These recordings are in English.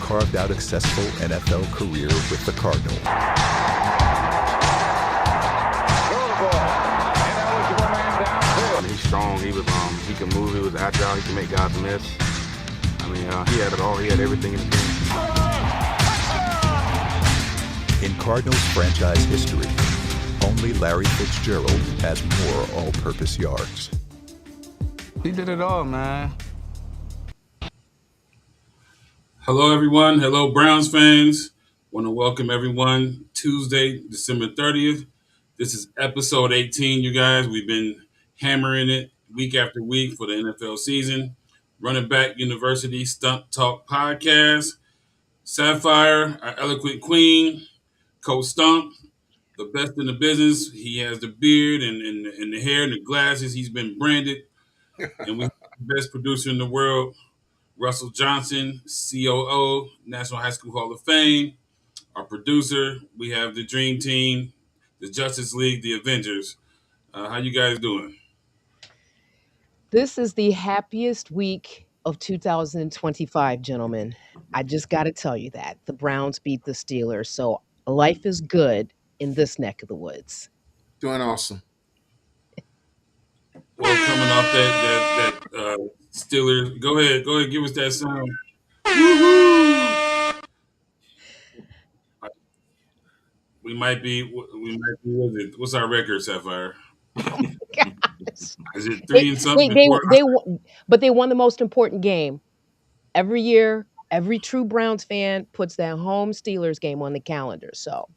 carved out a successful NFL career with the Cardinals. He's strong. He can move. He was agile. He can make guys miss. He had it all. He had everything in the game. In Cardinals franchise history, only Larry Fitzgerald has more all-purpose yards. He did it all, man. Hello, everyone. Hello, Browns fans. Want to welcome everyone. Tuesday, December 30th. This is episode 18, you guys. We've been hammering it week after week for the NFL season. Running Back University Stump Talk Podcast. Sapphire, our eloquent queen, Coach Stump, the best in the business. He has the beard and the hair and the glasses. He's been branded. And we have the best producer in the world, Russell Johnson, COO, National High School Hall of Fame. Our producer, we have the Dream Team, the Justice League, the Avengers. How you guys doing? This is the happiest week of 2025, gentlemen. I just got to tell you that. The Browns beat the Steelers, so life is good in this neck of the woods. Doing awesome. Well, coming off that Steelers, go ahead, give us that sound. Woo-hoo! We might be. What's our record, Sapphire? Is it 3 and something? But they won the most important game. Every year, every true Browns fan puts that home Steelers game on the calendar. So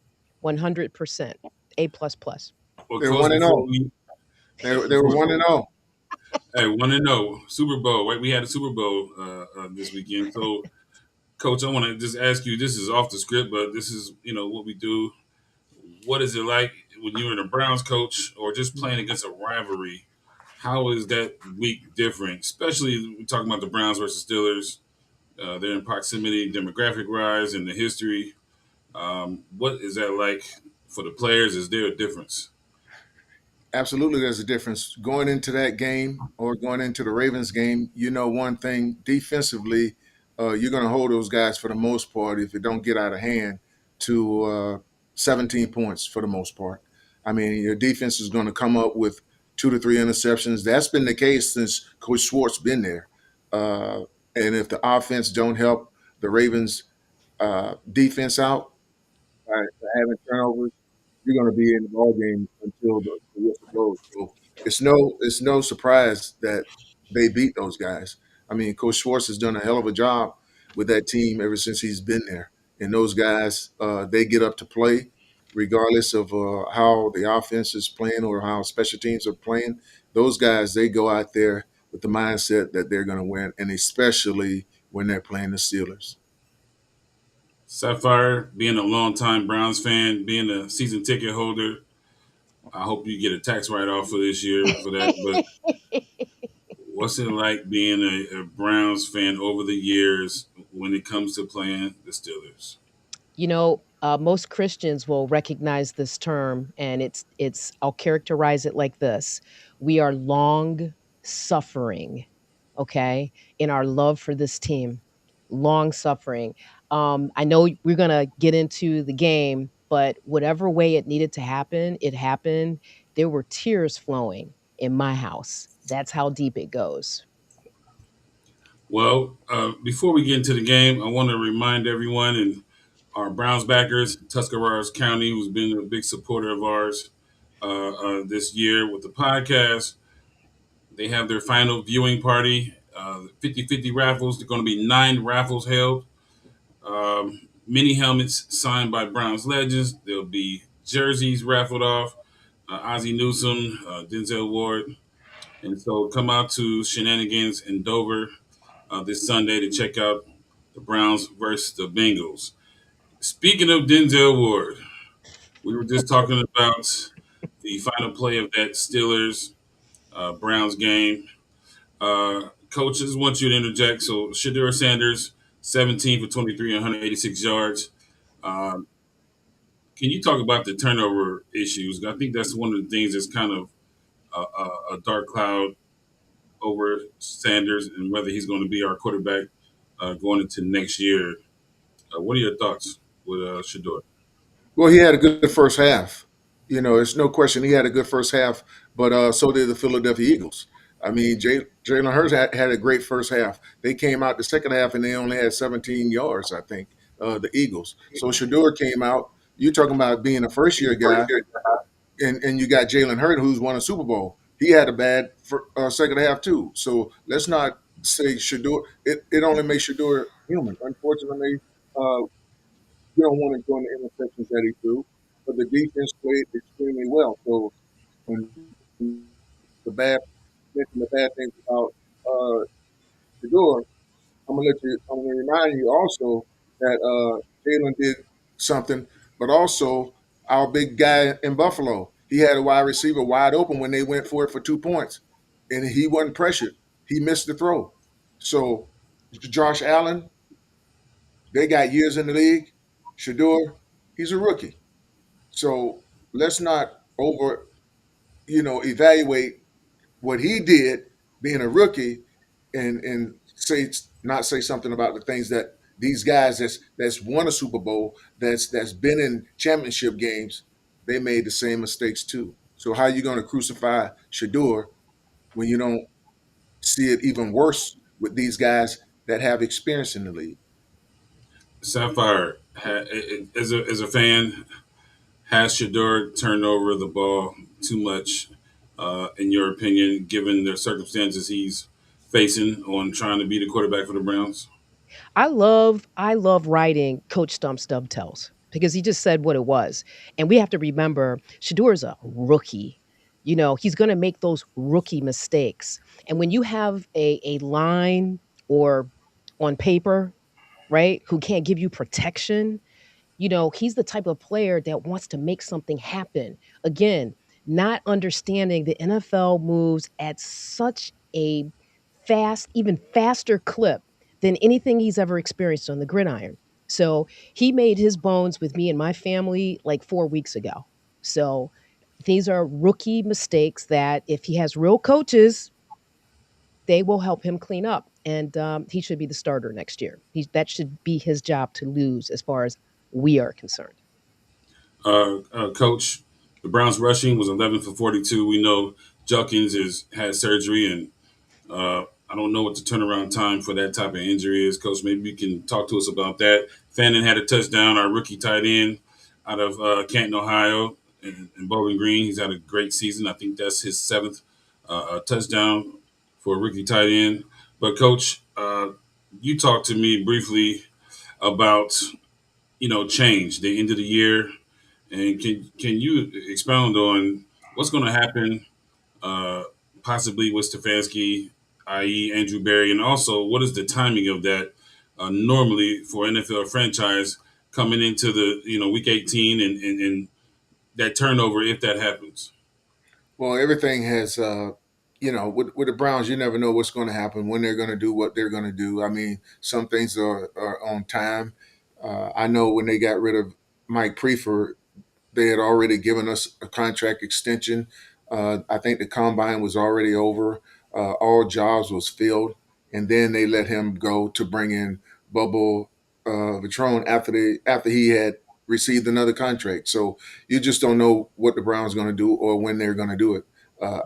100%, A++. Well, They were 1-0. They were 1-0. Hey, 1-0 Super Bowl. Right, we had a Super Bowl this weekend. So, Coach, I want to just ask you. This is off the script, but this is what we do. What is it like when you're in a Browns coach or just playing against a rivalry? How is that week different? Especially we're talking about the Browns versus Steelers. They're in proximity, demographic rise, and the history. What is that like for the players? Is there a difference? Absolutely, there's a difference. Going into that game or going into the Ravens game, you know one thing, defensively, you're going to hold those guys for the most part, if it don't get out of hand, to 17 points for the most part. I mean, your defense is going to come up with 2 to 3 interceptions. That's been the case since Coach Schwartz been there. And if the offense don't help the Ravens defense out by having turnovers, you're going to be in the ball game until the whistle blows. So it's no surprise that they beat those guys. I mean, Coach Schwartz has done a hell of a job with that team ever since he's been there. And those guys, they get up to play regardless of how the offense is playing or how special teams are playing. Those guys, they go out there with the mindset that they're going to win, and especially when they're playing the Steelers. Sapphire, being a longtime Browns fan, being a season ticket holder, I hope you get a tax write-off for this year for that. But what's it like being a Browns fan over the years when it comes to playing the Steelers? Most Christians will recognize this term, and it's. I'll characterize it like this: we are long suffering, okay, in our love for this team. Long suffering. I know we're gonna get into the game, but whatever way it needed to happen, it happened. There were tears flowing in my house. That's how deep it goes. Well, before we get into the game, I want to remind everyone and our Browns backers, Tuscarawas County, who's been a big supporter of ours this year with the podcast. They have their final viewing party, 50-50 raffles. There are going to be 9 raffles held. Mini helmets signed by Browns legends. There'll be jerseys raffled off. Ozzie Newsome, Denzel Ward. And so come out to Shenanigans in Dover this Sunday to check out the Browns versus the Bengals. Speaking of Denzel Ward, we were just talking about the final play of that Steelers Browns game. Coaches want you to interject. So Shedeur Sanders, 17 for 23, 186 yards. Can you talk about the turnover issues? I think that's one of the things that's kind of a dark cloud over Sanders and whether he's going to be our quarterback going into next year. What are your thoughts with Shador? Well, he had a good first half. It's no question he had a good first half, but so did the Philadelphia Eagles. I mean, Jalen Hurts had a great first half. They came out the second half and they only had 17 yards, I think, the Eagles. So Shador came out. You're talking about being a first year guy, and you got Jalen Hurts, who's won a Super Bowl. He had a bad second half, too. So let's not say Shador. It only makes Shador human. Unfortunately, you don't want to go in the interceptions that he threw, but the defense played extremely well. So when the bad mention the bad things about Shador, I'm gonna remind you also that Jalen did something, but also our big guy in Buffalo, he had a wide receiver wide open when they went for it for 2 points, and he wasn't pressured. He missed the throw. So Josh Allen, they got years in the league. Shador, he's a rookie. So let's not over, evaluate what he did being a rookie and say something about the things that these guys that's won a Super Bowl, that's been in championship games, they made the same mistakes too. So how are you going to crucify Shador when you don't see it even worse with these guys that have experience in the league? Sapphire, as a fan, has Shador turned over the ball too much, in your opinion, given the circumstances he's facing on trying to be the quarterback for the Browns? I love writing Coach Stump's dovetails because he just said what it was. And we have to remember Shador is a rookie. He's going to make those rookie mistakes. And when you have a line or on paper, right, who can't give you protection, he's the type of player that wants to make something happen. Again, not understanding the NFL moves at such a fast, even faster clip than anything he's ever experienced on the gridiron. So he made his bones with me and my family like 4 weeks ago. So these are rookie mistakes that if he has real coaches, they will help him clean up. And he should be the starter next year. That should be his job to lose as far as we are concerned. Coach, the Browns rushing was 11 for 42. We know Judkins has had surgery, and I don't know what the turnaround time for that type of injury is. Coach, maybe you can talk to us about that. Fannin had a touchdown, our rookie tight end out of Canton, Ohio, and Bowling Green. He's had a great season. I think that's his seventh touchdown for a rookie tight end. But, Coach, you talked to me briefly about, change, the end of the year. And can you expound on what's going to happen, uh, possibly with Stefanski, i.e., Andrew Berry, and also what is the timing of that normally for NFL franchise coming into the week 18 and that turnover if that happens? Well, everything has, with the Browns, you never know what's going to happen, when they're going to do what they're going to do. I mean, some things are on time. I know when they got rid of Mike Prefer, they had already given us a contract extension. I think the combine was already over. All jobs was filled, and then they let him go to bring in Bubble Vitrone after he had received another contract. So you just don't know what the Browns going to do or when they're going to do it.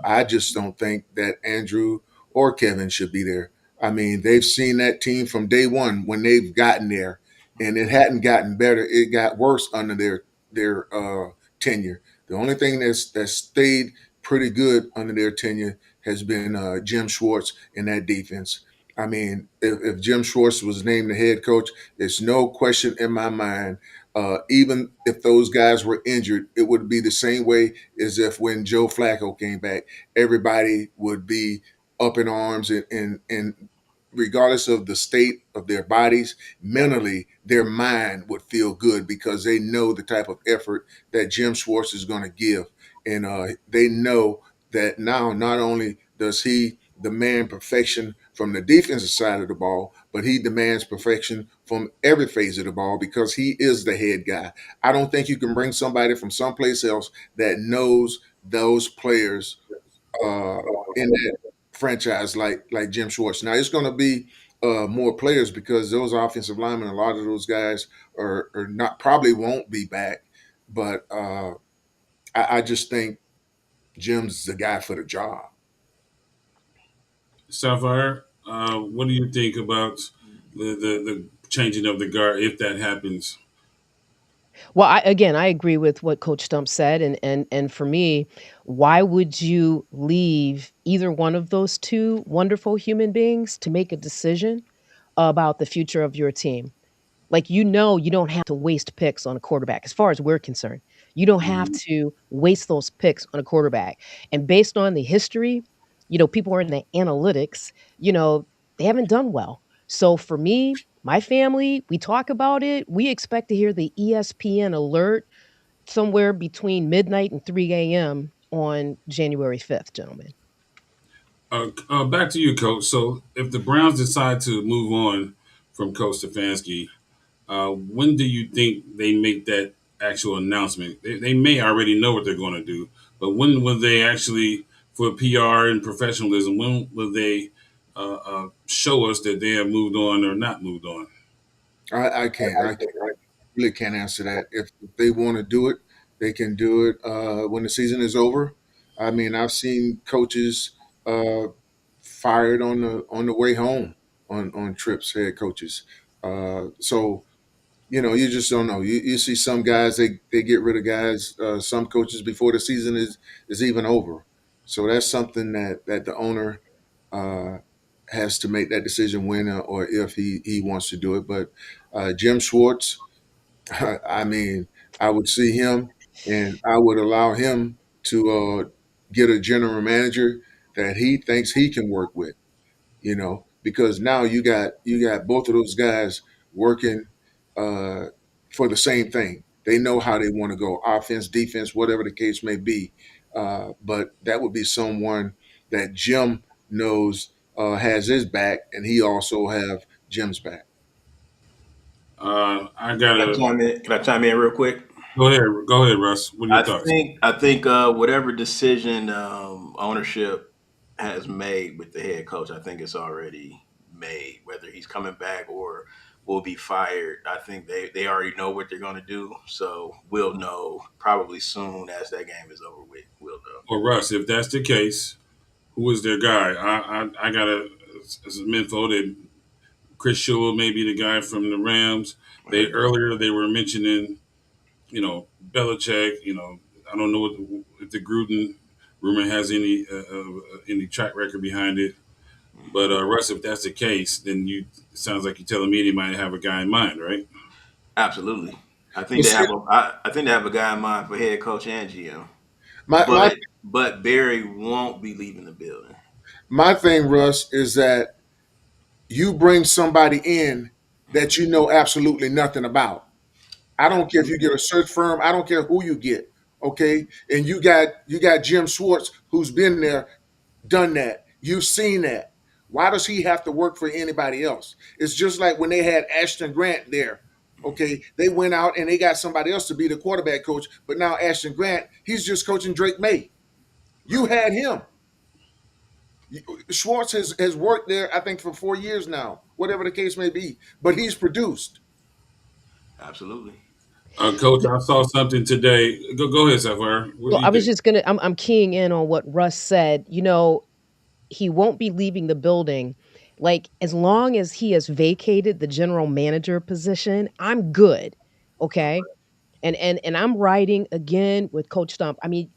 I just don't think that Andrew or Kevin should be there. I mean, they've seen that team from day one when they've gotten there, and it hadn't gotten better. It got worse under their tenure. The only thing that's stayed pretty good under their tenure has been Jim Schwartz and that defense. I mean, if Jim Schwartz was named the head coach, there's no question in my mind. Even if those guys were injured, it would be the same way as if when Joe Flacco came back, everybody would be up in arms and regardless of the state of their bodies, mentally, their mind would feel good because they know the type of effort that Jim Schwartz is going to give. And they know that now not only does he demand perfection from the defensive side of the ball, but he demands perfection from every phase of the ball because he is the head guy. I don't think you can bring somebody from someplace else that knows those players in that franchise like Jim Schwartz. Now it's going to be more players because those offensive linemen, a lot of those guys are not probably won't be back. But I just think Jim's the guy for the job. Sapphire, what do you think about the changing of the guard if that happens? Well, I agree with what Coach Stump said, and for me, why would you leave either one of those two wonderful human beings to make a decision about the future of your team? Like, you don't have to waste picks on a quarterback as far as we're concerned. You don't have Mhm. to waste those picks on a quarterback. And based on the history, people are in the analytics, they haven't done well. So for me, my family, we talk about it. We expect to hear the ESPN alert somewhere between midnight and 3 a.m. on January 5th, gentlemen. Back to you, Coach. So, if the Browns decide to move on from Coach Stefanski, when do you think they make that actual announcement? They may already know what they're going to do, but when will they actually, for PR and professionalism, when will they show us that they have moved on or not moved on? I can't. I really can't answer that. If they want to do it, they can do it when the season is over. I mean, I've seen coaches uh, fired on the way home on trips, head coaches. So you just don't know. You see some guys they get rid of guys, some coaches before the season is even over. So that's something that the owner uh, has to make that decision when or if he wants to do it. But Jim Schwartz, I mean, I would see him and I would allow him to get a general manager that he thinks he can work with, because now you got both of those guys working uh, for the same thing. They know how they want to go, offense, defense, whatever the case may be. But that would be someone that Jim knows has his back, and he also have Jim's back. I Can I gotta chime in? Can I chime in real quick? go ahead, Russ. What are your thoughts? I think whatever decision ownership has made with the head coach, I think it's already made. Whether he's coming back or will be fired, I think they already know what they're going to do. So we'll know probably soon as that game is over with. We'll know. Well, Russ, if that's the case, who is their guy? I gotta some info that Chris Shula may be the guy from the Rams. They Right. earlier they were mentioning, Belichick. I don't know if the Gruden rumor has any track record behind it. But Mhm. Russ, if that's the case, then it sounds like you're telling me they might have a guy in mind, right? Absolutely. I Well, think they see, have I think they have a guy in mind for head coach and GM. my But Barry won't be leaving the building. my thing, Russ, is that you bring somebody in that you know absolutely nothing about. I don't care if you get Absolutely. a search firm. I don't care who you get. Okay, and you got Jim Schwartz who's been there, done that. You've seen that. Why does he have to work for anybody else? It's just like when they had Ashton Grant there. Okay, they went out and they got somebody else to be the quarterback coach, but now Ashton Grant, he's just coaching Drake May. You Right. had him. Schwartz has worked there, I think, for 4 years now, whatever the case may be. But he's produced. Absolutely. Coach, I saw something today. Go ahead, Sapphire. What do Well, I you was think? just gonna. I'm keying in on what Russ said. He won't be leaving the building. Like, as long as he has vacated the general manager position, I'm good. Okay. Okay. And I'm riding again with Coach Stump. I mean,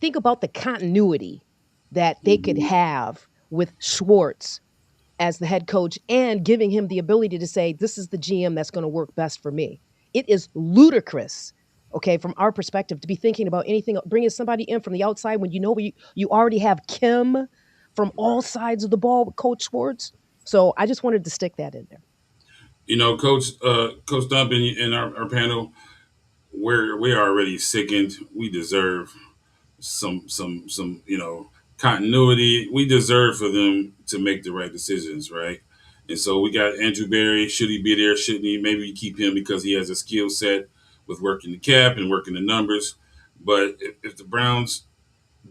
think about the continuity that they could Mhm. have with Schwartz as the head coach and giving him the ability to say, this is the GM that's going to work best for me. It is ludicrous, okay, from our perspective, to be thinking about anything, bringing somebody in from the outside when you already have Kim from all Right. sides of the ball with Coach Schwartz. So I just wanted to stick that in there. Coach Dump and our panel, we're already sickened. We deserve some continuity. We deserve for them to make the right decisions, right? And so we got Andrew Berry. Should he be there? Shouldn't he? Maybe keep him because he has a skill set with working the cap and working the numbers. But if the Browns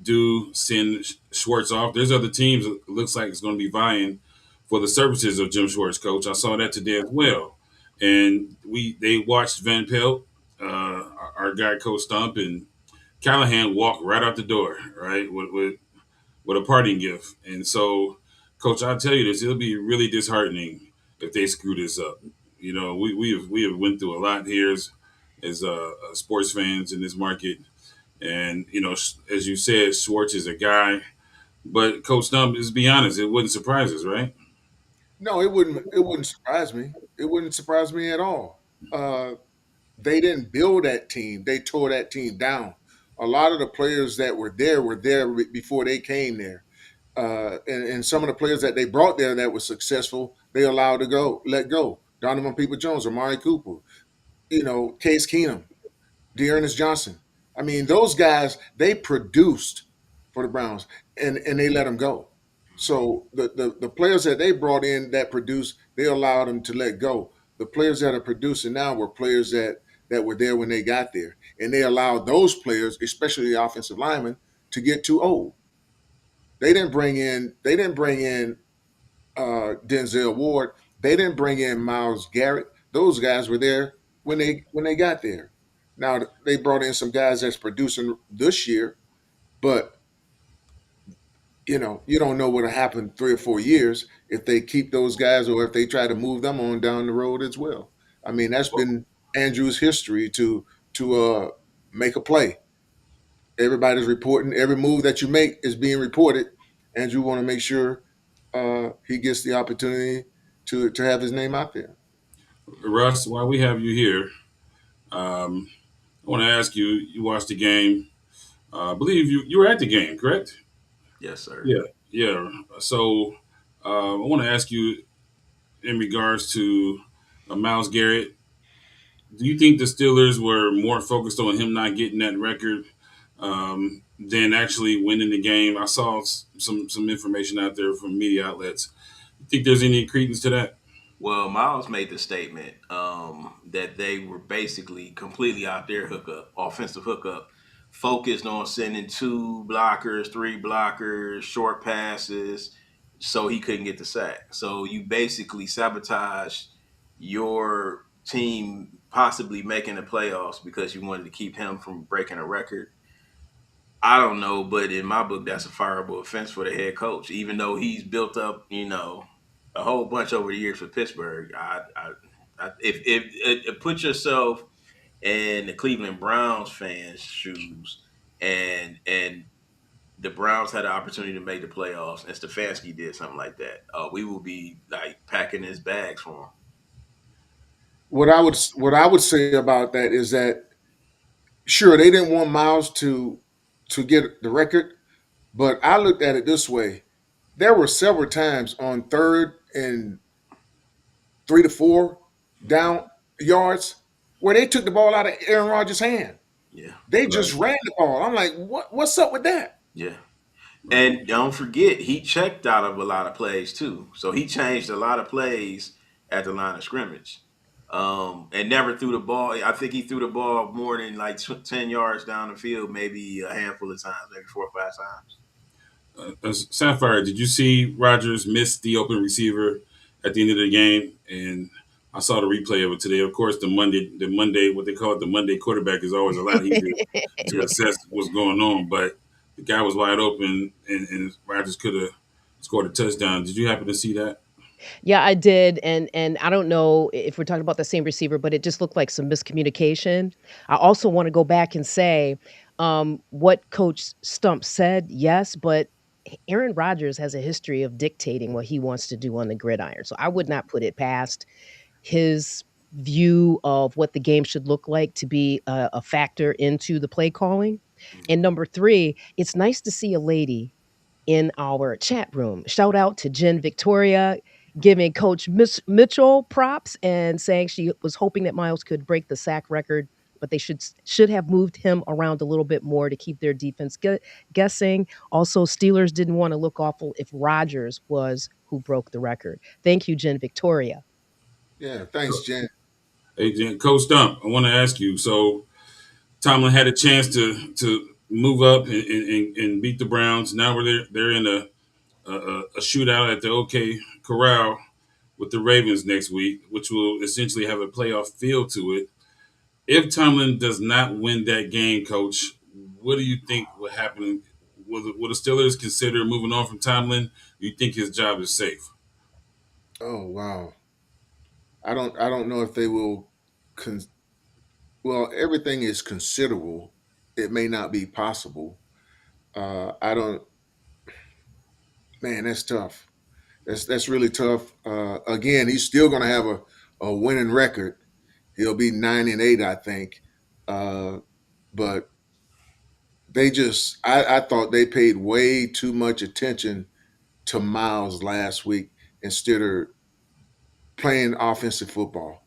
do send Schwartz off, there's other teams. It looks like it's going to be vying for the services of Jim Schwartz, coach. I saw that today as well. And they watched Van Pelt, our guy, Coach Stump, and Callahan walk right out the door, right, with a parting gift. And so, coach, I'll tell you this, it'll be really disheartening if they screw this up. You know, we have went through a lot here as sports fans in this market. And, you know, as you said, Schwartz is a guy. But Coach Stump, let's be honest, it wouldn't surprise us, right? No, it wouldn't. It wouldn't surprise me. It wouldn't surprise me at all. They didn't build that team; they tore that team down. A lot of the players that were there before they came there, and some of the players that they brought there that were successful, they allowed to go, let go. Donovan People Jones, Amari Cooper, Case Keenum, Dearness Johnson. I mean, those guys they produced for the Browns, and they let them go. So the players that they brought in that produced, they allowed them to let go. The players that are producing now were players that were there when they got there, and they allowed those players, especially the offensive linemen, to get too old. They didn't bring in Denzel Ward. They didn't bring in Miles Garrett. Those guys were there when they got there. Now they brought in some guys that's producing this year, but you don't know what'll happen 3 or 4 years if they keep those guys or if they try to move them on down the road as well. I mean, that's been Andrew's history to make a play. Everybody's reporting. Every move that you make is being reported. Andrew want to make sure he gets the opportunity to have his name out there. Russ, while we have you here, I want to ask you, you watched the game. I believe you were at the game, correct? Yes, sir. Yeah. Yeah. So I want to ask you in regards to Miles Garrett. Do you think the Steelers were more focused on him not getting that record than actually winning the game? I saw some information out there from media outlets. You think there's any credence to that? Well, Miles made the statement that they were basically completely out their hookup, offensive hookup, focused on sending 2 blockers, 3 blockers, short passes, so he couldn't get the sack. So you basically sabotaged your team possibly making the playoffs because you wanted to keep him from breaking a record. I don't know, but in my book, that's a fireable offense for the head coach. Even though he's built up, a whole bunch over the years for Pittsburgh. If put yourself in the Cleveland Browns fans' shoes, and the Browns had the opportunity to make the playoffs, and Stefanski did something like that, we will be like packing his bags for him. What I would say about that is that sure they didn't want Miles to get the record, but I looked at it this way: there were several times on 3rd and 3 to 4 down yards where they took the ball out of Aaron Rodgers' hand. Yeah, They Right. just ran the ball. I'm like, what's up with that? yeah. And don't forget, he checked out of a lot of plays too. So he changed a lot of plays at the line of scrimmage. And never threw the ball. I think he threw the ball more than like 10 yards down the field, maybe a handful of times, maybe 4 or 5 times. Sapphire, did you see Rogers miss the open receiver at the end of the game? And I saw the replay of it today. Of course, the Monday, what they call it, the Monday quarterback is always a lot easier to Yeah. assess what's going on. But the guy was wide open, and Rogers could have scored a touchdown. Did you happen to see that? Yeah, I did, and I don't know if we're talking about the same receiver, but it just looked like some miscommunication. I also want to go back and say, what Coach Stump said, yes, but Aaron Rodgers has a history of dictating what he wants to do on the gridiron. So I would not put it past his view of what the game should look like to be a factor into the play calling. And number three, it's nice to see a lady in our chat room. Shout out to Jen Victoria, giving Coach Mitchell props and saying she was hoping that Miles could break the sack record, but they should have moved him around a little bit more to keep their defense guessing. Also, Steelers didn't want to look awful if Rodgers was who broke the record. Thank you, Jen Victoria. Yeah, thanks, Jen. Hey, Coach Stump, I want to ask you. So Tomlin had a chance to move up and beat the Browns. Now they're in a shootout at the OK Corral with the Ravens next week, which will essentially have a playoff feel to it. If Tomlin does not win that game, Coach, what do you think will happen? Will the Steelers consider moving on from Tomlin? Do you think his job is safe? Oh wow. I don't know if they will. Con- well, everything is considerable. It may not be possible. I don't. Man, that's tough. That's really tough. Again, he's still going to have a winning record. He'll be 9-8, I think. Uh, but I thought they paid way too much attention to Miles last week instead of playing offensive football.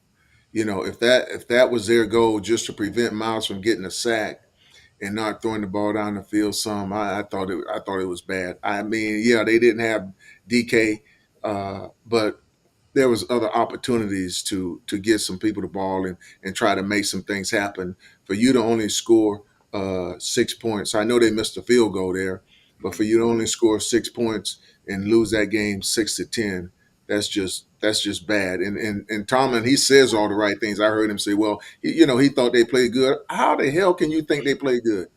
If that was their goal, just to prevent Miles from getting a sack and not throwing the ball down the field some, I thought it was bad. I mean, yeah, they didn't have DK, but there was other opportunities to get some people the ball and try to make some things happen. For you to only score 6 points, I know they missed a field goal there, but for you to only score 6 points and lose that game 6-10, that's just bad. And Tomlin, he says all the right things. I heard him say, well, he thought they played good. How the hell can you think they played good?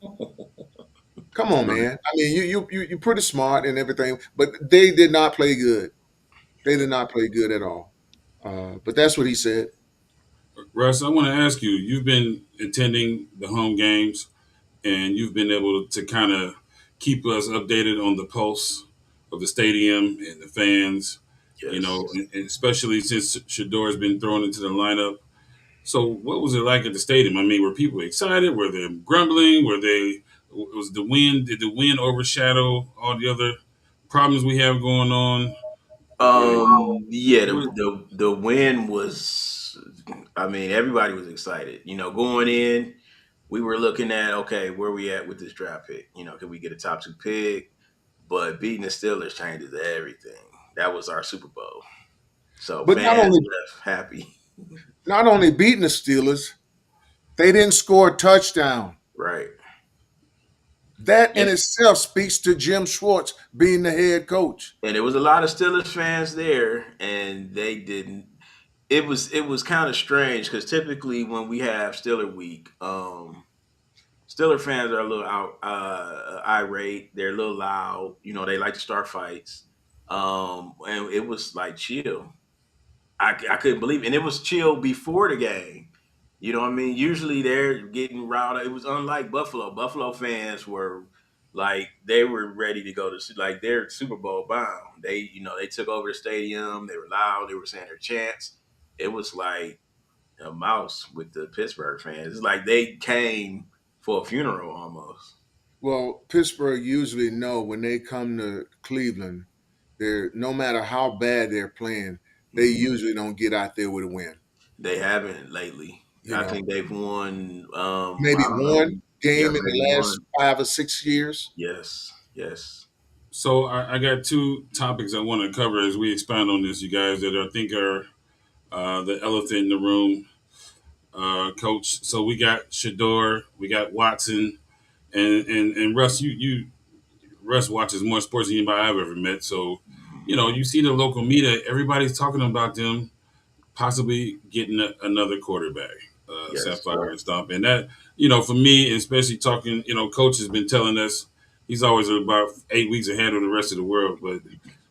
Come on, man. I mean, you're pretty smart and everything, but they did not play good. They did not play good at all. But that's what he said. Russ, I want to ask you. You've been attending the home games, and you've been able to kind of keep us updated on the pulse of the stadium and the fans. You Yes. know, and especially since Shador has been thrown into the lineup. So, what was it like at the stadium? I mean, were people excited? Were they grumbling? Were they? Was the wind? Did the wind overshadow all the other problems we have going on? Yeah, What, the win was. I mean, everybody was excited. Going in, we were looking at, okay, where we at with this draft pick. Can we get a top two pick? But beating the Steelers changes everything. That was our Super Bowl. So But not fans only left happy. not only beating the Steelers, they didn't score a touchdown. Right. That in And, itself speaks to Jim Schwartz being the head coach. and there was a lot of Steelers fans there, and they didn't. It was kind of strange because typically when we have Steeler week, Steeler fans are a little irate. They're a little loud. They like to start fights. And it was like chill. I couldn't believe it. And it was chill before the game. You know what I mean? Usually they're getting riled. It was unlike Buffalo. Buffalo fans were like they were ready to go to like they're Super Bowl bound. They took over the stadium. They were loud. They were saying their chants. It was like a mouse with the Pittsburgh fans. It's like they came for a funeral almost. Well, Pittsburgh usually know when they come to Cleveland, they're no matter how bad they're playing, they Mhm. usually don't get out there with a win. They haven't lately. You I know, think they've won. maybe I don't one know. game Yeah, in maybe the last one. 5 or 6 years. Yes, yes, so I got two topics I want to cover as we expound on this, you guys, that I think are the elephant in the room, Coach. So we got Shador, we got Watson, and Russ. Russ watches more sports than anybody I've ever met. So, you see the local media, everybody's talking about them possibly getting another quarterback, yes. Sapphire and Stomp. And that, for me, especially talking, Coach has been telling us he's always about 8 weeks ahead of the rest of the world. But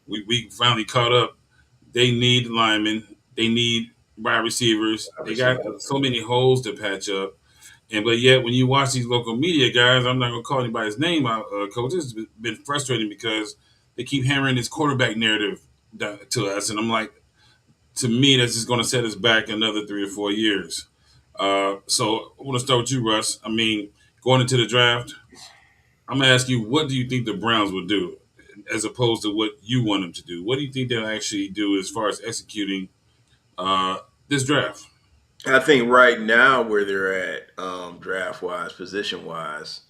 we finally caught up. They need linemen. They need wide receivers. They Obviously, got so many holes to patch up. And but yet, when you watch these local media guys, I'm not gonna call anybody's name out, Coach. It's been frustrating because they keep hammering this quarterback narrative to us, and I'm like, to me, that's just gonna set us back another 3 or 4 years. So I want to start with you, Russ. I mean, going into the draft, I'm gonna ask you, what do you think the Browns will do, as opposed to what you want them to do? What do you think they'll actually do as far as executing uh, this draft? I think right now where they're at, draft wise, position wise,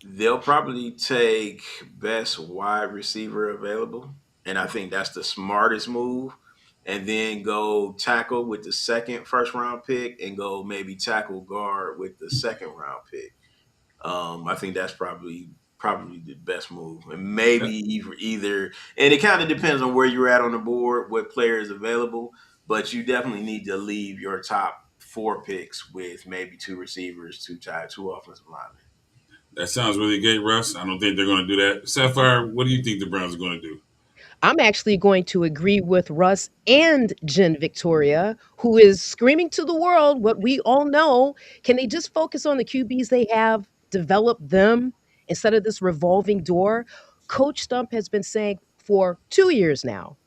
they'll probably take best wide receiver available, and I think that's the smartest move. And then go tackle with the second first round pick, and go maybe tackle guard with the second round pick. I think that's probably probably the best move. And maybe either, and it kind of depends on where you're at on the board, what player is available. But you definitely need to leave your top 4 picks with maybe 2 receivers, two offensive linemen. That sounds really good, Russ. I don't think they're going to do that. Sapphire, what do you think the Browns are going to do? I'm actually going to agree with Russ and Jen Victoria, who is screaming to the world what we all know. Can they just focus on the QBs they have, develop them instead of this revolving door? Coach Stump has been saying for 2 years now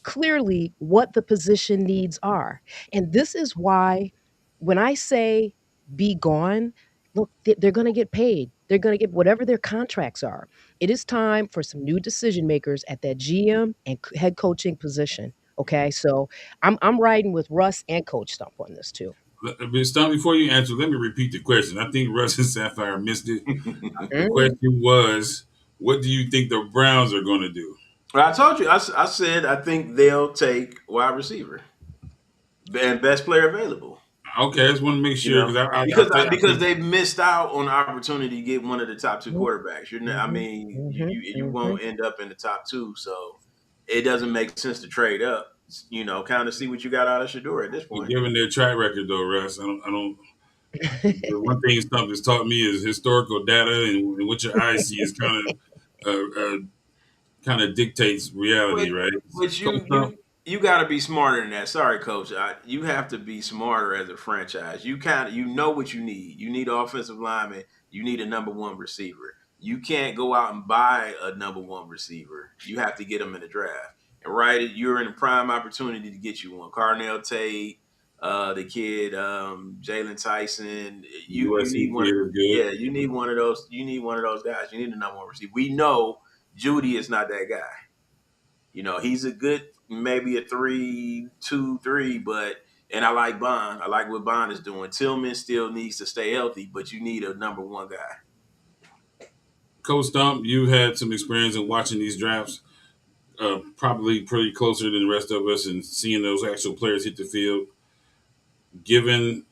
clearly what the position needs are. And this is why when I say be gone, look, they're going to get paid. They're going to get whatever their contracts are. It is time for some new decision makers at that GM and head coaching position. Okay, so I'm riding with Russ and Coach Stump on this too. Stump, before you answer, let me repeat the question. I think Russ and Sapphire missed it. The Mm. question was, what do you think the Browns are going to do? Well, I told you, I said I think they'll take wide receiver and best player available. Okay, I just want to make You sure know, because I because think they've missed out on the opportunity to get one of the top 2 Mhm, quarterbacks. I mhm, mean, mhm, you mhm. won't end up in the top 2, so it doesn't make sense to trade up. Kind of see what you got out of Shador at this point. given their track record though, Russ, I don't. The one thing Stump has taught me is historical data and what your eyes see is kind of dictates But reality, right? but Coach you Stump, you you got to be smarter than that. Sorry, coach. You have to be smarter as a franchise. You know what you need. You need offensive lineman. You need a number 1 receiver. You can't go out and buy a number 1 receiver. You have to get them in the draft. And right, you're in a prime opportunity to get you one. Carnell Tate, the kid, Jalen Tyson. You USC need one. kid is good. Yeah, you need one of those. You need one of those guys. You need a number 1 receiver. We know Judy is not that guy. He's a good maybe a 3-2-3, but and I like Bond. I like what Bond is doing. Tillman still needs to stay healthy, but you need a number 1 guy. Coach Stump, you had some experience in watching these drafts, probably pretty closer than the rest of us, and seeing those actual players hit the field. Given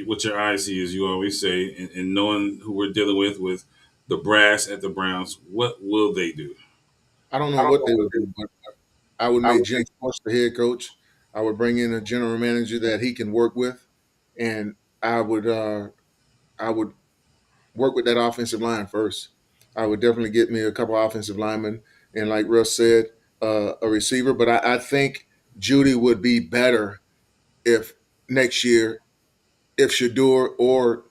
what your eyes see, as you always say, and knowing who we're dealing with the brass at the Browns, what will they do? I don't know what they would do, but I would make Jim Schwartz the head coach. I would bring in a general manager that he can work with, and I would work with that offensive line first. I would definitely get me a couple offensive linemen, and like Russ said, a receiver. But I think Judy would be better if next year if Shador or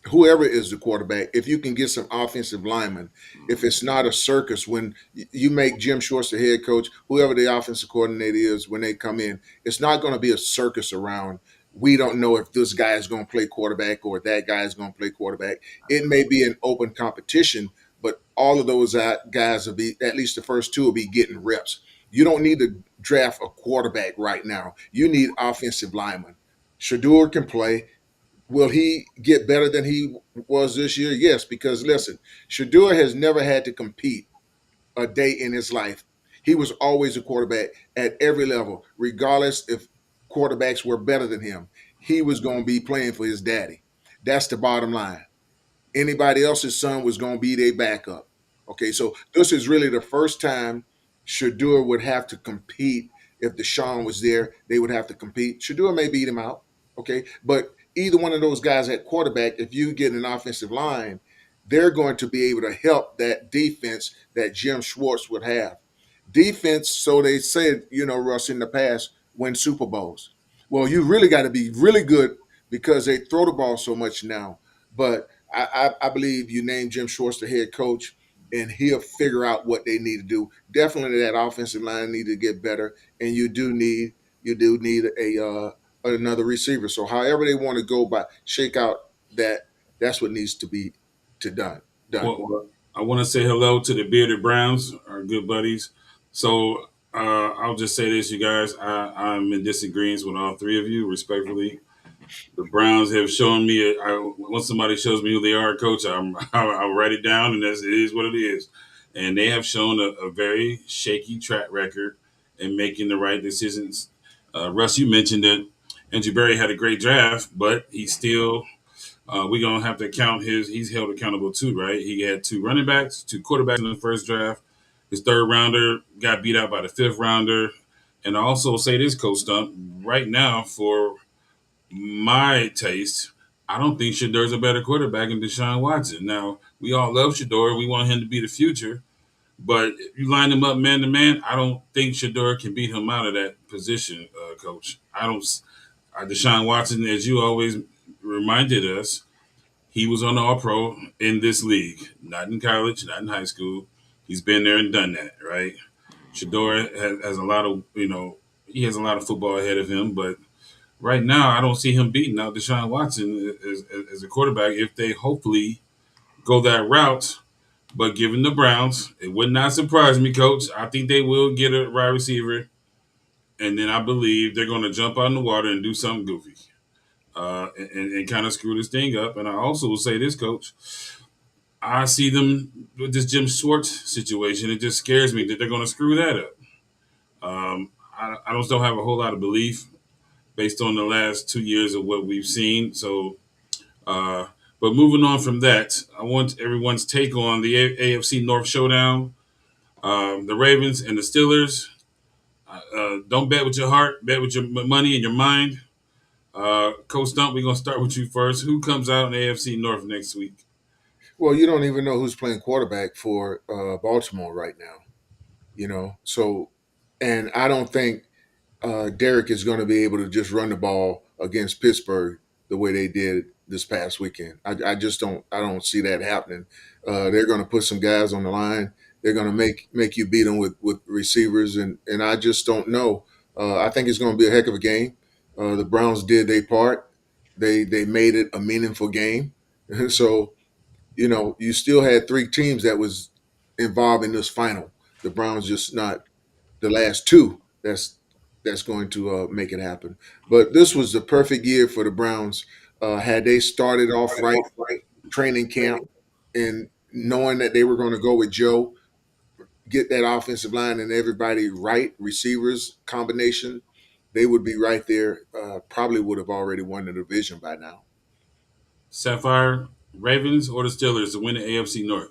whoever is the quarterback, if you can get some offensive linemen, if it's not a circus when you make Jim Schwartz the head coach, whoever the offensive coordinator is when they come in, it's not going to be a circus around. We don't know if this guy is going to play quarterback or that guy is going to play quarterback. It may be an open competition, but all of those guys will be, at least the first 2 will be getting reps. You don't need to draft a quarterback right now. You need offensive linemen. Shador can play. Will he get better than he was this year? Yes, because listen, Shador has never had to compete a day in his life. He was always a quarterback at every level, regardless if quarterbacks were better than him. He was going to be playing for his daddy. That's the bottom line. Anybody else's son was going to be their backup. Okay, so this is really the first time Shador would have to compete. If Deshaun was there, they would have to compete. Shador may beat him out. Okay, but either one of those guys at quarterback, if you get an offensive line, they're going to be able to help that defense that Jim Schwartz would have. Defense, so they said, Russ, in the past, win Super Bowls. Well, you really got to be really good because they throw the ball so much now. But I believe you name Jim Schwartz the head coach, and he'll figure out what they need to do. Definitely, that offensive line need to get better, and you do need another receiver. So, however they want to go by shake out that, that's what needs to be done. Well, I want to say hello to the Bearded Browns, our good buddies. So I'll just say this, you guys. I'm in disagreement with all 3 of you, respectfully. The Browns have shown me. Once somebody shows me who they are, coach, I'll write it down, and it is what it is. And they have shown a very shaky track record in making the right decisions. Russ, you mentioned that Andrew Berry had a great draft, but he still We're gonna have to count his. He's held accountable too, right? He had two running backs, two quarterbacks in the first draft. His third rounder got beat out by the fifth rounder. And I also say this, Coach Stump, right now for my taste, I don't think Shador's a better quarterback than Deshaun Watson. Now we all love Shador. We want him to be the future. But if you line him up man to man, I don't think Shador can beat him out of that position, Coach. I don't. Deshaun Watson, as you always reminded us, he was on the All Pro in this league, not in college, not in high school. He's been there and done that, right? Shador has a lot of, he has a lot of football ahead of him, but right now I don't see him beating out Deshaun Watson as a quarterback if they hopefully go that route. But given the Browns, it would not surprise me, Coach. I think they will get a wide receiver, and then I believe they're going to jump out in the water and do something goofy, and kind of screw this thing up. And I also will say this, Coach. I see them with this Jim Schwartz situation. It just scares me that they're going to screw that up. I don't still have a whole lot of belief based on the last 2 years of what we've seen. So, uh, but moving on from that, I want everyone's take on the AFC North showdown. The Ravens and the Steelers. Don't bet with your heart, bet with your money and your mind. Coach Stump, we're going to start with you first. Who comes out in the AFC North next week? Well, you don't even know who's playing quarterback for Baltimore right now. So, and I don't think Derek is going to be able to just run the ball against Pittsburgh the way they did this past weekend. I just don't. I don't see that happening. They're going to put some guys on the line. They're going to make you beat them with receivers, and I just don't know. I think it's going to be a heck of a game. The Browns did their part. They made it a meaningful game. So you still had three teams that was involved in this final. The Browns just not the last two. That's going to make it happen. But this was the perfect year for the Browns. Had they started off right, training camp, and knowing that they were going to go with Joe, get that offensive line and everybody right, receivers combination, they would be right there. Probably would have already won the division by now. Sapphire, Ravens, or the Steelers to win the AFC North?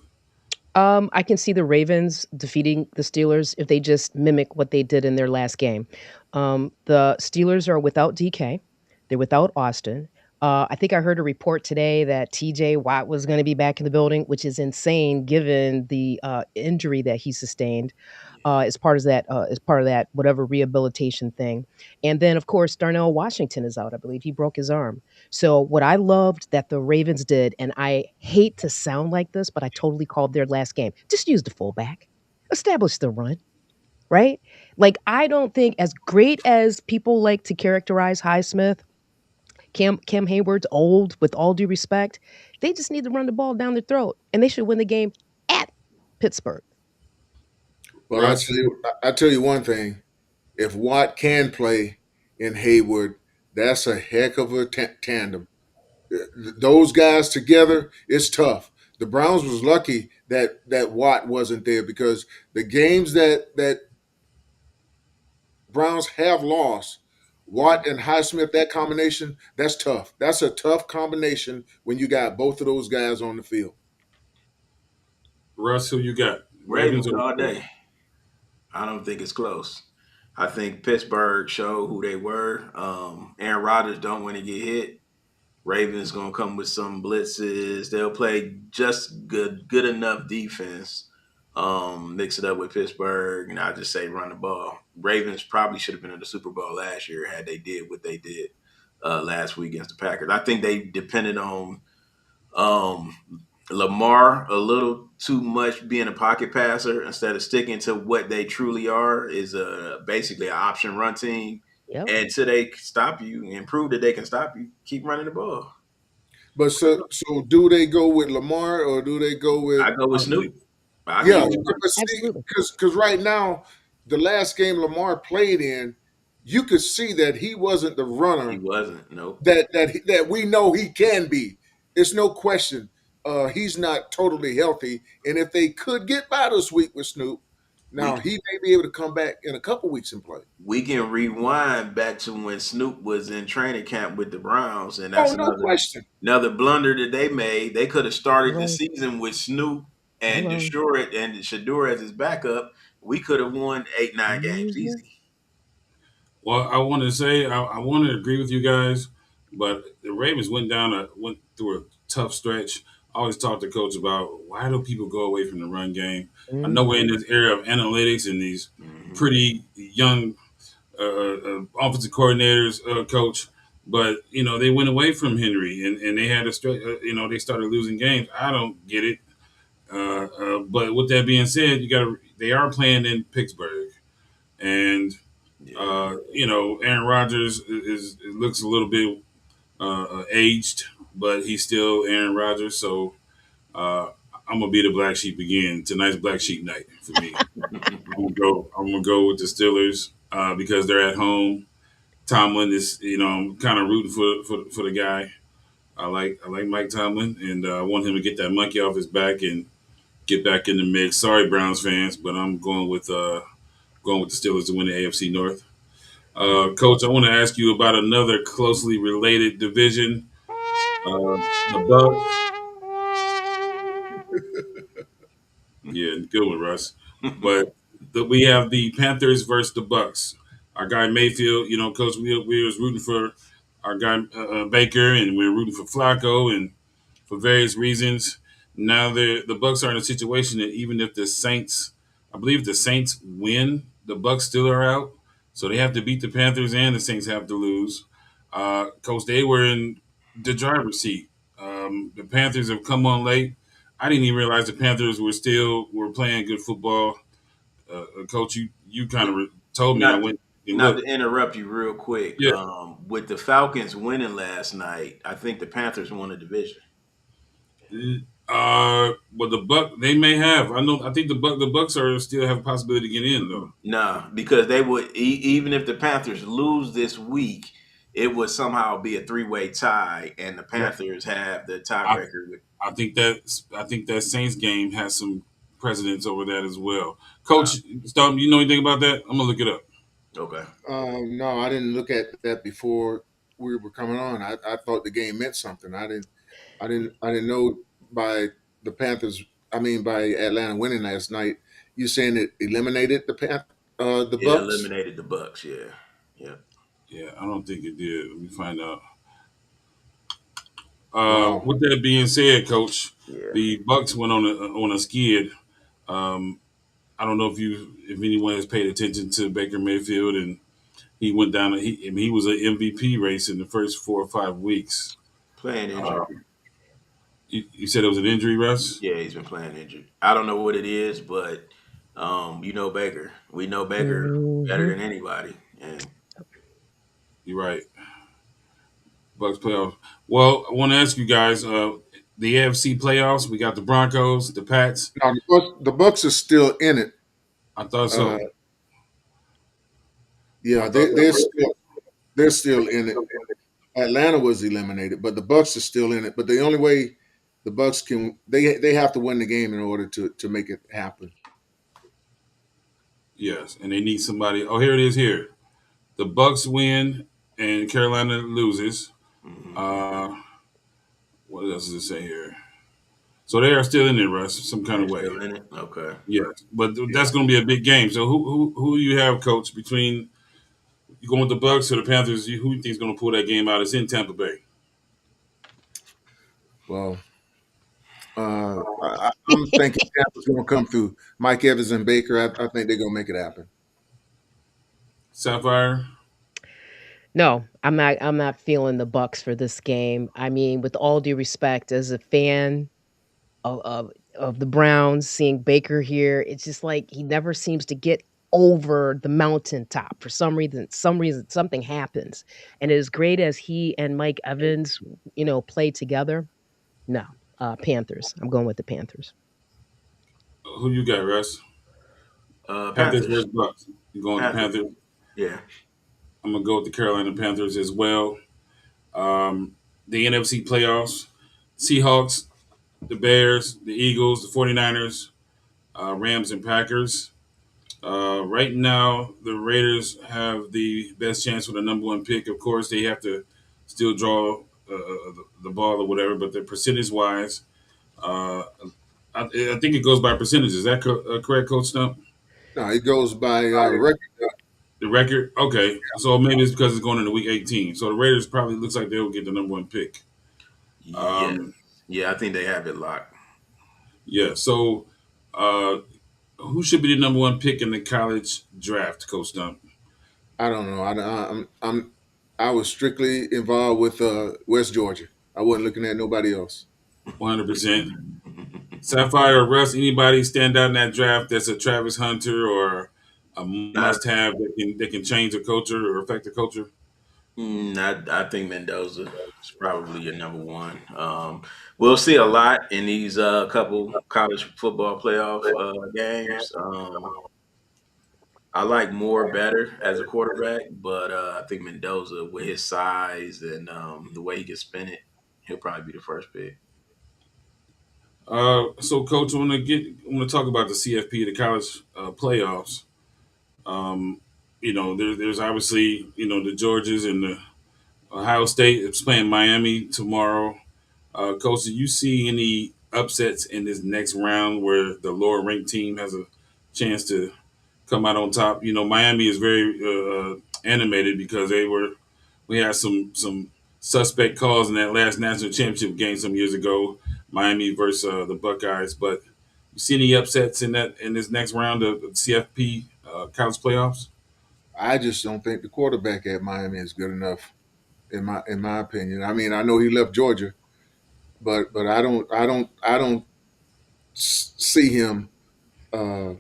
I can see the Ravens defeating the Steelers if they just mimic what they did in their last game. The Steelers are without DK. They're without Austin. I think I heard a report today that TJ Watt was going to be back in the building, which is insane given the injury that he sustained as part of that whatever rehabilitation thing. And then, of course, Darnell Washington is out. I believe he broke his arm. So what I loved that the Ravens did, and I hate to sound like this, but I totally called their last game. Just use the fullback, establish the run, right? Like I don't think as great as people like to characterize Highsmith, Cam Hayward's old, with all due respect. They just need to run the ball down their throat, and they should win the game at Pittsburgh. Well, I tell you one thing: if Watt can play in Hayward, that's a heck of a tandem. Those guys together, it's tough. The Browns was lucky that Watt wasn't there because the games that Browns have lost, Watt and Highsmith, that combination, that's tough. That's a tough combination when you got both of those guys on the field. Russ, who you got? Ravens Ravens or the all Steelers? day. I don't think it's close. I think Pittsburgh showed who they were. Aaron Rodgers don't want to get hit. Ravens gonna come with some blitzes. They'll play just good enough defense. Mix it up with Pittsburgh, and I just say run the ball. Ravens probably should have been in the Super Bowl last year had they did what they did last week against the Packers. I think they depended on um, Lamar a little too much being a pocket passer instead of sticking to what they truly are is basically an option run team. Yep. And till they stop you and prove that they can stop you, keep running the ball. But so do they go with Lamar or do they go with I go with Snoop. I yeah, go with but see, Absolutely. because right now, the last game Lamar played in, you could see that he wasn't the he runner wasn't. Nope. that we know he can be. It's no question. He's not totally healthy, and if they could get by this week with Snoop, Now he may be able to come back in a couple weeks and play. We can rewind back to when Snoop was in training camp with the Browns, and Oh, that's no question. another blunder that they made. They could have started the Hello, season with Snoop and hello. Shador as his backup. We could have won 8-9 games Mhm. easy. Well, I want to say I want to agree with you guys, but the Ravens went through a tough stretch. I always talk to coach about why do people go away from the run game. I know we're in Mhm. this era of analytics and these Hmm. pretty young offensive coordinators, coach, but they went away from Henry and they had a stretch. They started losing games. I don't get it. But with that being said, they are playing in Pittsburgh, and Yeah. Aaron Rodgers it looks a little bit aged, but he's still Aaron Rodgers. So uh, I'm gonna be the black sheep again. Tonight's black sheep night for me. I'm gonna go with the Steelers because they're at home. Tomlin is, I'm kind of rooting for the guy. I like Mike Tomlin, and I want him to get that monkey off his back and get back in the mix. Sorry, Browns fans, but I'm going with the Steelers to win the AFC North. Coach, I want to ask you about another closely related division. The Bucks. Yeah, good one, Russ. But we have the Panthers versus the Bucks. Our guy Mayfield, Coach, we was rooting for our guy Baker, and we were rooting for Flacco, and for various reasons. Now the Bucks are in a situation that even if the Saints, I believe the Saints win, the Bucks still are out. So they have to beat the Panthers and the Saints have to lose. Coach, they were in the driver's seat. The Panthers have come on late. I didn't even realize the Panthers were playing good football. Coach, you kind of told me, and I not went and not to looked. interrupt you real quick. Yeah. With the Falcons winning last night, I think the Panthers won the division. But the Buck they may have. I think the Bucks are still have a possibility to get in though. Nah, because they would even if the Panthers lose this week, it would somehow be a three-way tie, and the Yeah. Panthers have the I tiebreaker. I think that Saints game has some precedence over that as well. Uh, Coach Stump, you know anything about that? I'm gonna look it up. okay. No, I didn't look at that before we were coming on. I thought the game meant something. I didn't know by the Panthers. I mean, by Atlanta winning last night. You saying it eliminated the It Bucks? eliminated the Bucks. Yeah. Yeah. Yeah, I don't think it did. Let me find out. Wow. With that being said, Coach, Yeah. the Bucks went on a skid. Um, I don't know if anyone has paid attention to Baker Mayfield, and he went down. He was an MVP race in the first 4 or 5 weeks. Playing Uh, injured. you said it was an injury, Russ? Yeah, he's been playing injured. I don't know what it is, but you know Baker. We know Baker better Mhm. than anybody. And You're right. Bucks playoffs. Well, I want to ask you guys. The AFC playoffs. We got the Broncos, the Pats. Now the Bucks are still in it. I thought Uh, so. I yeah, thought they're still in it. Atlanta was eliminated, but the Bucks are still in it. But the only way the Bucks they have to win the game in order to make it happen. yes, and they need somebody. Oh, here it is. Here, the Bucks win and Carolina loses. mhm. Uh, what else does it say here? So they are still in there, Russ, some kind They're of way. still in it. Okay. Yes, but Yeah. that's going to be a big game. So who do you have, Coach? Between you going with the Bucks or the Panthers? Who do you think is going to pull that game out? It's in Tampa Bay. Well, I'm thinking Tampa's going to come through. Mike Evans and Baker. I think they're going to make it happen. Sapphire. No, I'm not feeling the Bucks for this game. I mean, with all due respect, as a fan of the Browns, seeing Baker here, it's just like he never seems to get over the mountaintop. For some reason, something happens. And as great as he and Mike Evans, play together, no, Panthers. I'm going with the Panthers. Who you got, Russ? Panthers Panthers. versus Bucks. You going with the Panthers. Panthers? Yeah. I'm gonna go with the Carolina Panthers as well. The NFC playoffs: Seahawks, the Bears, the Eagles, the 49ers, Rams, and Packers. Right now, the Raiders have the best chance for the number one pick. Of course, they have to still draw the ball or whatever, but the percentage wise, uh, I think it goes by percentages. Is that correct, Coach Stump? No, it goes by record. The record? Okay. So maybe it's because it's going into week 18. So the Raiders probably looks like they'll get the number one pick. Yeah, Um, yeah, I think they have it locked. yeah. So uh, who should be the number one pick in the college draft, Coach Stump? I don't know. I was strictly involved with West Georgia. I wasn't looking at nobody else. 100%. Sapphire or Russ, anybody stand out in that draft that's a Travis Hunter or a I, must have that can change the culture or affect the culture? I think Mendoza is probably your number one. We'll see a lot in these couple college football playoff games. I like Moore better as a quarterback, but I think Mendoza, with his size and the way he can spin it, he'll probably be the first pick. So, Coach, I want to talk about the CFP, the college playoffs. Um, there's obviously the Georgias and the Ohio State is playing Miami tomorrow. Coach, do you see any upsets in this next round where the lower ranked team has a chance to come out on top? Miami is very animated because we had some suspect calls in that last national championship game some years ago, Miami versus the Buckeyes. But you see any upsets in this next round of CFP college playoffs? I just don't think the quarterback at Miami is good enough, in my opinion. I mean, I know he left Georgia, but I don't see him uh,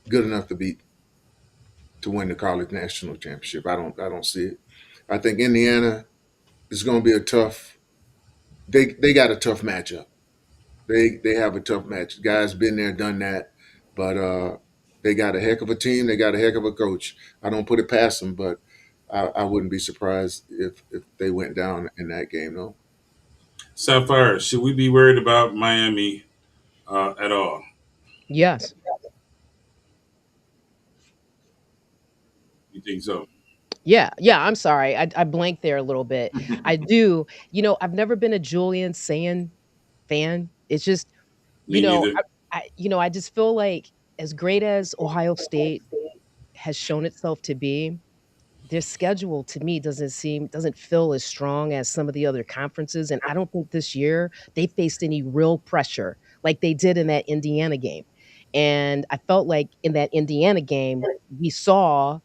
good enough to win the college national championship. I don't see it. I think Indiana is going to be a tough. They got a tough matchup. They have a tough match. Guys been there, done that, but they got a heck of a team. They got a heck of a coach. I don't put it past them, but I wouldn't be surprised if they went down in that game though. Sapphire, should we be worried about Miami at all? Yes. You think so? Yeah, yeah, I'm sorry. I blanked there a little bit. I do. I've never been a Julian Sand fan. It's just, you Me know, neither. I just feel like as great as Ohio State has shown itself to be, their schedule to me doesn't feel as strong as some of the other conferences. And I don't think this year they faced any real pressure like they did in that Indiana game. And I felt like in that Indiana game, we saw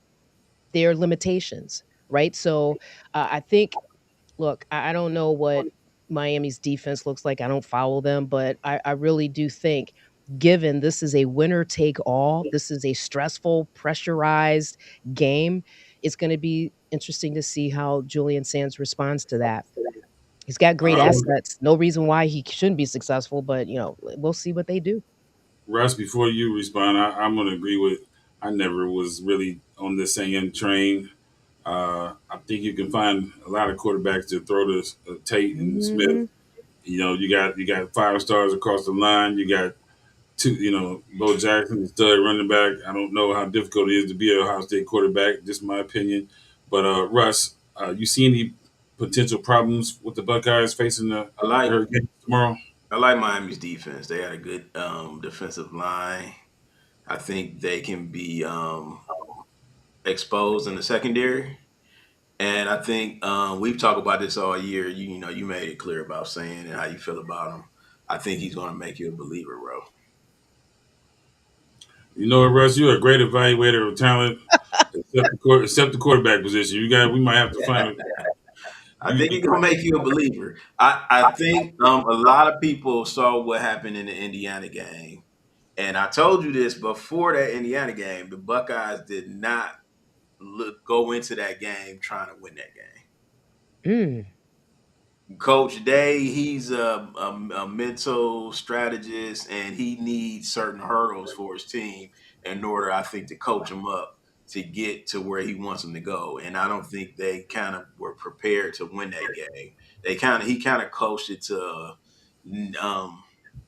their limitations, right? So I think, look, I don't know what Miami's defense looks like. I don't follow them, but I really do think, given this is a winner take all, this is a stressful, pressurized game, it's going to be interesting to see how Julian Sands responds to that. He's got great Uh, assets. No reason why he shouldn't be successful, but we'll see what they do. Russ, before you respond, I'm going to agree with. I never was really on the same train. I think you can find a lot of quarterbacks to throw to Tate and Smith. Hmm. You got 5 stars across the line. You got two. Bo Jackson, the stud running back. I don't know how difficult it is to be a Ohio State quarterback. Just my opinion. But Russ, you see any potential problems with the Buckeyes facing I the like Hurricanes tomorrow? I like Miami's defense. They had a good defensive line. I think they can be exposed in the secondary. And I think we've talked about this all year. You made it clear about saying and how you feel about him. I think he's going to make you a believer, bro. You know what, Russ? You're a great evaluator of talent, except the quarterback position. We might have to find I you. think he's going to make you a believer. I think a lot of people saw what happened in the Indiana game. And I told you this before that Indiana game. The Buckeyes did not go into that game trying to win that game. Mm. Coach Day, he's a mental strategist, and he needs certain hurdles for his team in order, I think, to coach him up to get to where he wants them to go. And I don't think they kind of were prepared to win that game. He kind of coached it to um,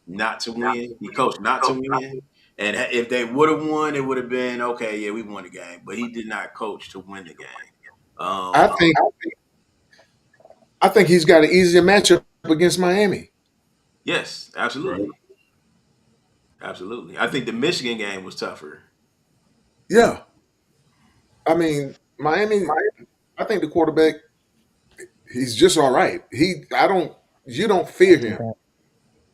not to win. He coached not to win, And if they would have won, it would have been okay. Yeah, we won the game, but he did not coach to win the game. I think I think he's got an easier matchup against Miami. Yes, Right. absolutely, absolutely. I think the Michigan game was tougher. Yeah, I mean Miami. I think the quarterback, he's just all right. I don't, you don't fear him.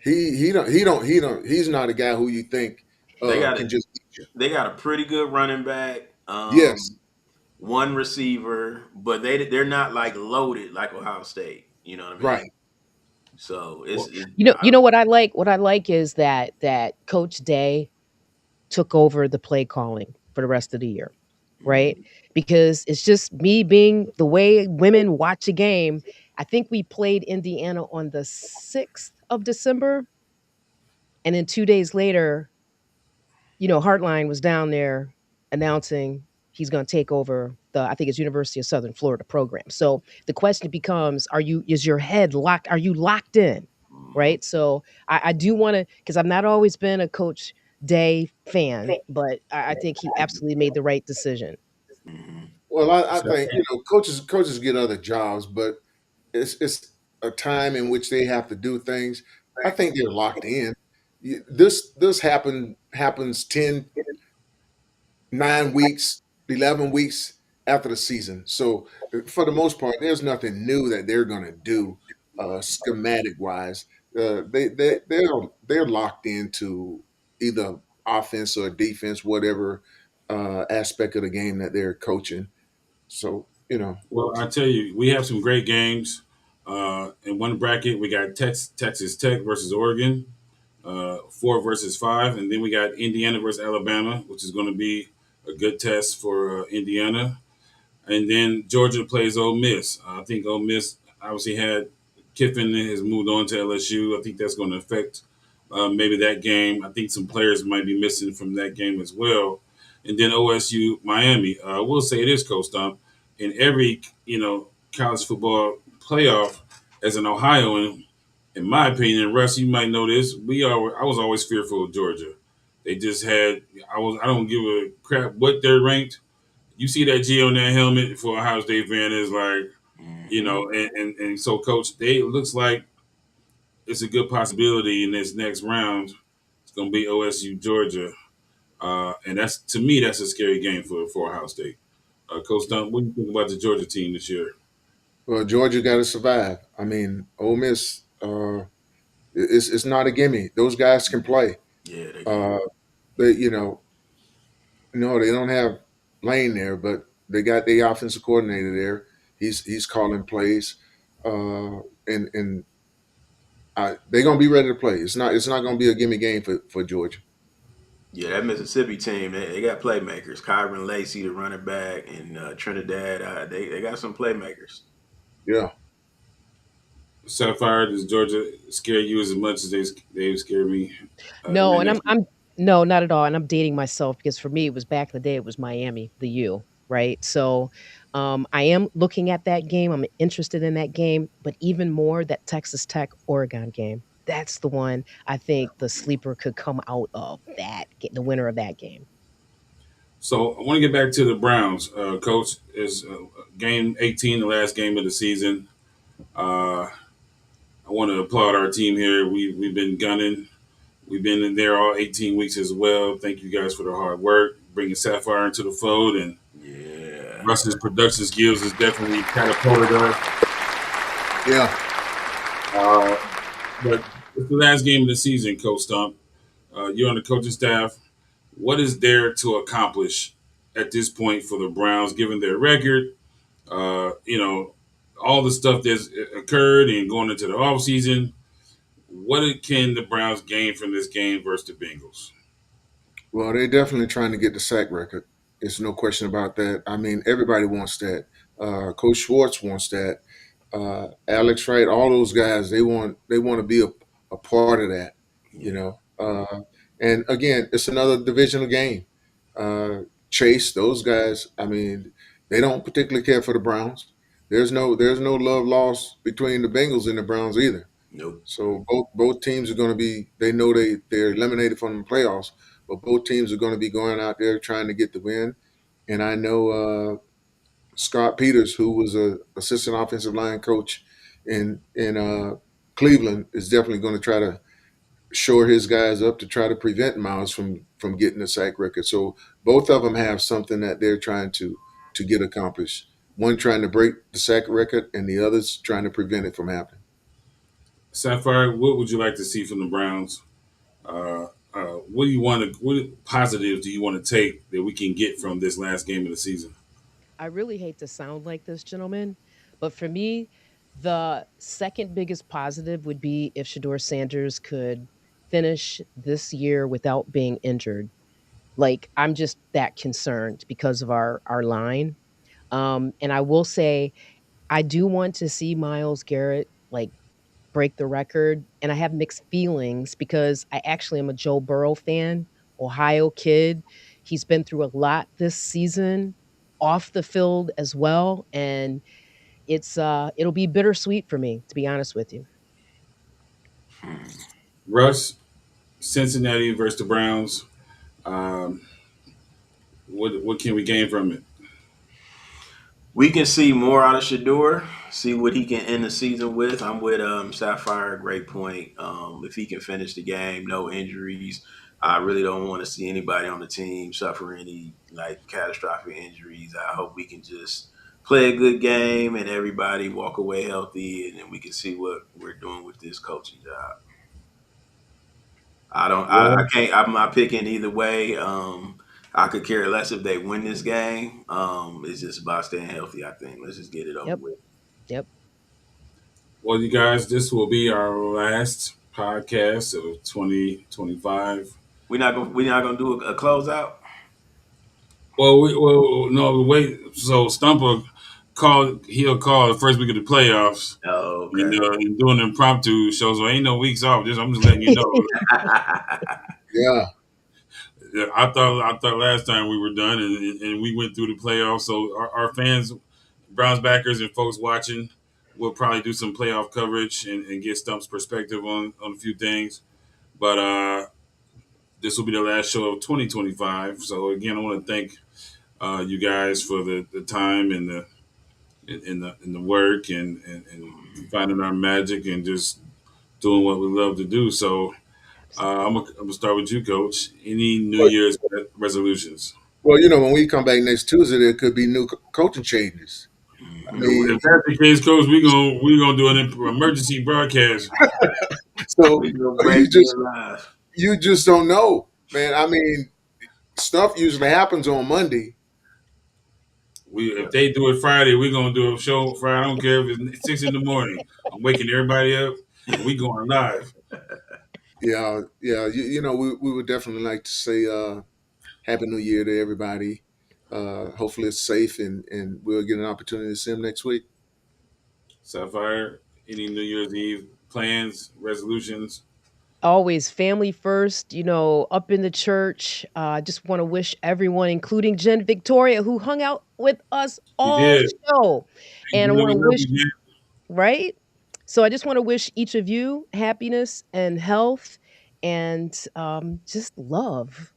He's not a guy who you think They got can a just beat you. they got a pretty good running back, Yes, one receiver, but they're not like loaded like Ohio State. You know what I mean? right. So Well, You know what I like? What I like is that Coach Day took over the play calling for the rest of the year, right? mhm. Because it's just me being the way women watch a game. I think we played Indiana on the 6th of December. And then 2 days later, Hartline was down there announcing he's going to take over I think it's University of Southern Florida program. So the question becomes, is your head locked? Are you locked in? Mhm. Right. So I do want to, because I've not always been a Coach Day fan, but I think he absolutely made the right decision. Mhm. Well, I so, think coaches get other jobs, but it's a time in which they have to do things. I think they're locked in. This happens 10, 9 weeks, 11 weeks after the season. So for the most part, there's nothing new that they're going to do schematic wise. They're locked into either offense or defense, whatever aspect of the game that they're coaching. So well, I tell you, we have some great games. In one bracket, we got Texas Tech versus Oregon, 4 versus 5, and then we got Indiana versus Alabama, which is going to be a good test for Indiana. And then Georgia plays Ole Miss. I think Ole Miss obviously had Kiffin has moved on to LSU. I think that's going to affect maybe that game. I think some players might be missing from that game as well. And then OSU Miami. I will say this, Coach Stump, in every college football playoff, as an Ohioan, in my opinion, Russ, you might know this. I was always fearful of Georgia. They just had. I don't give a crap what they're ranked. You see that G on that helmet for a Ohio State fan is like, Mhm. and so Coach, it looks like it's a good possibility in this next round. It's going to be OSU Georgia, and that's to me that's a scary game for Ohio State. Coach Dunn, what do you think about the Georgia team this year? well, Georgia got to survive. I mean, Ole Miss, it's not a gimme. Those guys can play. Yeah, they can. Uh, they no, they don't have Lane there, but they got the offensive coordinator there. He's calling plays, and they're gonna be ready to play. It's not gonna be a gimme game for Georgia. Yeah, that Mississippi team, they got playmakers. Kyron Lacey, the running back, and Trinidad. They got some playmakers. Yeah. Sapphire, does Georgia scare you as much as they scare me? In No, that and next I'm no, not at all. And I'm dating myself because for me, it was back in the day, it was Miami, the U, right? So I am looking at that game. I'm interested in that game, but even more that Texas Tech Oregon game. That's the one I think the sleeper could come out of that, get the winner of that game. So I want to get back to the Browns. Coach, is game 18, the last game of the season. Uh, I want to applaud our team here. We've been gunning. We've been in there all 18 weeks as well. Thank you guys for the hard work, bringing Sapphire into the fold, and Yeah. Russ's production skills has definitely catapulted us. Yeah. Uh, but it's the last game of the season, Coach Stump. You're on the coaching staff. What is there to accomplish at this point for the Browns, given their record? All the stuff that's occurred and going into the offseason. What can the Browns gain from this game versus the Bengals? Well, they're definitely trying to get the sack record. There's no question about that. I mean, everybody wants that. Coach Schwartz wants that. Alex Wright, all those guys, they want to be a part of that. You Yeah. know. And again, it's another divisional game. Chase, those guys. I mean, they don't particularly care for the Browns. There's no love lost between the Bengals and the Browns either. Nope. So both teams are going to be. They know they're eliminated from the playoffs, but both teams are going to be going out there trying to get the win. And I know Scott Peters, who was a assistant offensive line coach in Cleveland, is definitely going to try to shore his guys up to try to prevent Miles from getting a sack record. So both of them have something that they're trying to get accomplished. One trying to break the sack record, and the other's trying to prevent it from happening. Sapphire, what would you like to see from the Browns? What do you want to? What positives do you want to take that we can get from this last game of the season? I really hate to sound like this, gentlemen, but for me, the second biggest positive would be if Shador Sanders could finish this year without being injured. Like, I'm just that concerned because of our line. And I will say, I do want to see Miles Garrett like break the record, and I have mixed feelings because I actually am a Joe Burrow fan, Ohio kid. He's been through a lot this season off the field as well, and it'll be bittersweet for me, to be honest with you. Russ, Cincinnati versus the Browns. Um, what can we gain from it? We can see more out of Shador, see what he can end the season with. I'm with Sapphire, great point. If he can finish the game, no injuries, I really don't want to see anybody on the team suffer any like catastrophic injuries. I hope we can just play a good game and everybody walk away healthy, and then we can see what we're doing with this coaching job. I Russ, can't. I'm not picking either way. I could care less if they win this game. It's just about staying healthy. I think. Let's just get it over Yep, with. yep. well, you guys, this will be our last podcast of 2025. We're not gonna do a closeout. Well, no, wait. So Stumper called. He'll call the first week of the playoffs. Oh, And, okay. and doing impromptu shows. So ain't no weeks off. I'm just letting you know. Yeah, Yeah, I thought last time we were done and we went through the playoffs. So our fans, Browns backers, and folks watching, will probably do some playoff coverage and get Stump's perspective on a few things. But this will be the last show of 2025. So again, I want to thank you guys for the time and the work and finding our magic and just doing what we love to do. So I'm gonna start with you, Coach. Any New but Year's resolutions? well, when we come back next Tuesday, there could be new coaching changes. I Mhm. mean, If that's the case, Coach, we gonna do an emergency broadcast. so We gonna you break just your life. you just don't know, man. I mean, stuff usually happens on Monday. If they do it Friday, we're gonna do a show Friday. I don't care if it's 6 in the morning. I'm waking everybody up and we going live. Yeah, yeah. We would definitely like to say Happy New Year to everybody. Hopefully it's safe and we'll get an opportunity to see them next week. Sapphire, any New Year's Eve plans, resolutions? Always family first, up in the church. I just want to wish everyone, including Jen Victoria, who hung out with us You all did. show. Hey, And I Jen, want we to love wish, you, Jen. right? So I just want to wish each of you happiness and health and just love.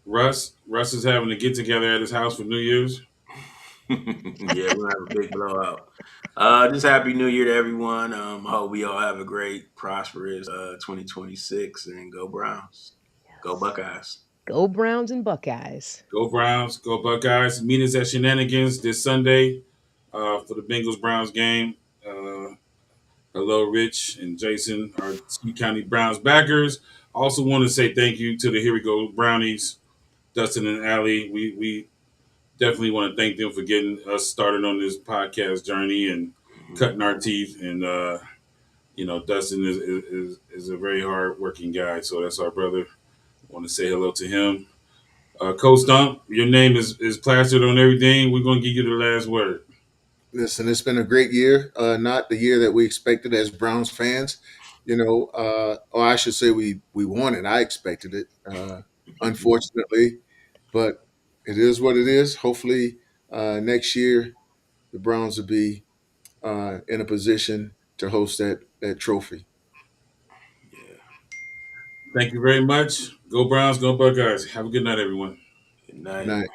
Russ is having a get together at his house for New Year's. Yeah, we'll have a big blowout. Just happy New Year to everyone. I hope we all have a great, prosperous 2026 and go Browns. Go Yes. Buckeyes. Go Browns and Buckeyes. Go Browns, go Buckeyes. Meet us at Shenanigans this Sunday for the Bengals Browns game. Hello, Rich and Jason, our Ski County Browns backers. Also, want to say thank you to the Here We Go Brownies, Dustin and Allie. We definitely want to thank them for getting us started on this podcast journey and Mhm. cutting our teeth. And Dustin is a very hard working guy, so that's our brother. Want to say hello to him. Coach Stump, your name is plastered on everything. We're gonna give you the last word. Listen, it's been a great year. Not the year that we expected as Browns fans. Or I should say we wanted. I expected it, unfortunately, but it is what it is. Hopefully, next year the Browns will be in a position to host that trophy. Yeah. Thank you very much. Go Browns, go Buckeyes. Have a good night, everyone. Good Good night. night.